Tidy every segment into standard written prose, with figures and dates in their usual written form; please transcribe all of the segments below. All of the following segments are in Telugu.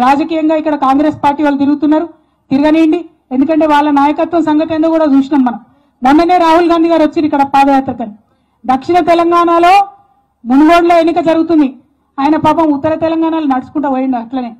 రాజకీయంగా ఇక్కడ కాంగ్రెస్ పార్టీ వాళ్ళు తిరుగుతున్నారు, తిరగనియండి. ఎందుకంటే వాళ్ళ నాయకత్వం సంగతి ఏందో కూడా చూసినాం మనం. మొన్ననే రాహుల్ గాంధీ గారు వచ్చి ఇక్కడ పాదయాత్రకని. దక్షిణ తెలంగాణలో మునుగోడులో ఎన్నిక జరుగుతుంది. ఆయన పాపం ఉత్తర తెలంగాణలో నడుచుకుంటూ పోయిండు. అట్లనే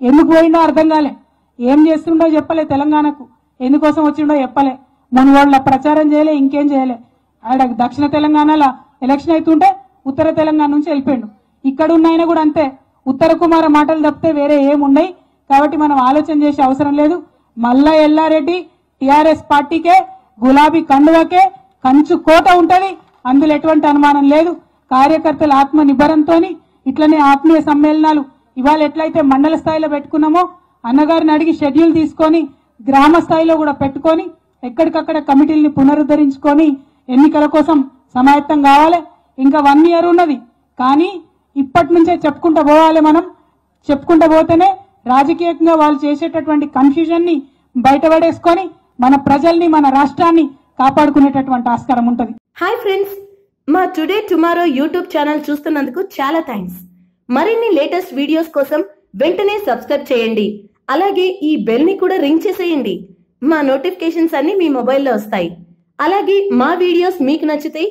ఎందుకు పోయిండో అర్థం కాలే, ఏం చేస్తుండో చెప్పలే, తెలంగాణకు ఎందుకోసం వచ్చిండో చెప్పలే, మునుగోడులో ప్రచారం చేయలే, ఇంకేం చేయలే. ఆడ దక్షిణ తెలంగాణలో ఎలక్షన్ అవుతుంటే ఉత్తర తెలంగాణ నుంచి వెళ్ళిపోయిండు. ఇక్కడ ఉన్న ఆయన కూడా అంతే, ఉత్తర కుమార మాటలు తప్పితే వేరే ఏమున్నాయి. కాబట్టి మనం ఆలోచన చేసే అవసరం లేదు. మల్లా ఎల్లారెడ్డి టిఆర్ఎస్ పార్టీకే గులాబీ కండువకే కంచు కోట ఉంటది, అందులో ఎటువంటి అనుమానం లేదు. కార్యకర్తల ఆత్మ నిబ్బరంతో ఇట్లనే ఆత్మీయ సమ్మేళనాలు ఇవాళ ఎట్లయితే మండల స్థాయిలో పెట్టుకున్నామో అన్నగారిని అడిగి షెడ్యూల్ తీసుకొని గ్రామ స్థాయిలో కూడా పెట్టుకొని ఎక్కడికక్కడ కమిటీల్ని పునరుద్ధరించుకొని ఎన్నికల కోసం సమాయత్తం కావాలి. ఇంకా 1 year ఉన్నది, కానీ ఇప్పటి నుంచే చెప్పుకుంటూ పోవాలి. మనం చెప్పుకుంటూ పోతేనే రాజకీయంగా వాళ్ళు చేసేటటువంటి కన్ఫ్యూజన్ ని బయటపడేసుకొని మన ప్రజల్ని మన రాష్ట్రాన్ని కాపాడుకునేటటువంటి ఆస్కారం ఉంటది. హాయ్ ఫ్రెండ్స్, మా టుడే టుమారో యూట్యూబ్ ఛానల్ చూస్తున్నందుకు చాలా థ్యాంక్స్. మరిన్ని లేటెస్ట్ వీడియోస్ కోసం వెంటనే సబ్స్క్రైబ్ చేయండి. అలాగే ఈ బెల్ ని కూడా రింగ్ చేసేయండి. మా నోటిఫికేషన్స్ అన్ని మీ మొబైల్లో వస్తాయి. అలాగే మా వీడియోస్ మీకు నచ్చితే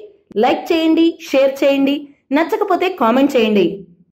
లైక్ చేయండి, షేర్ చేయండి, నచ్చకపోతే కామెంట్ చేయండి.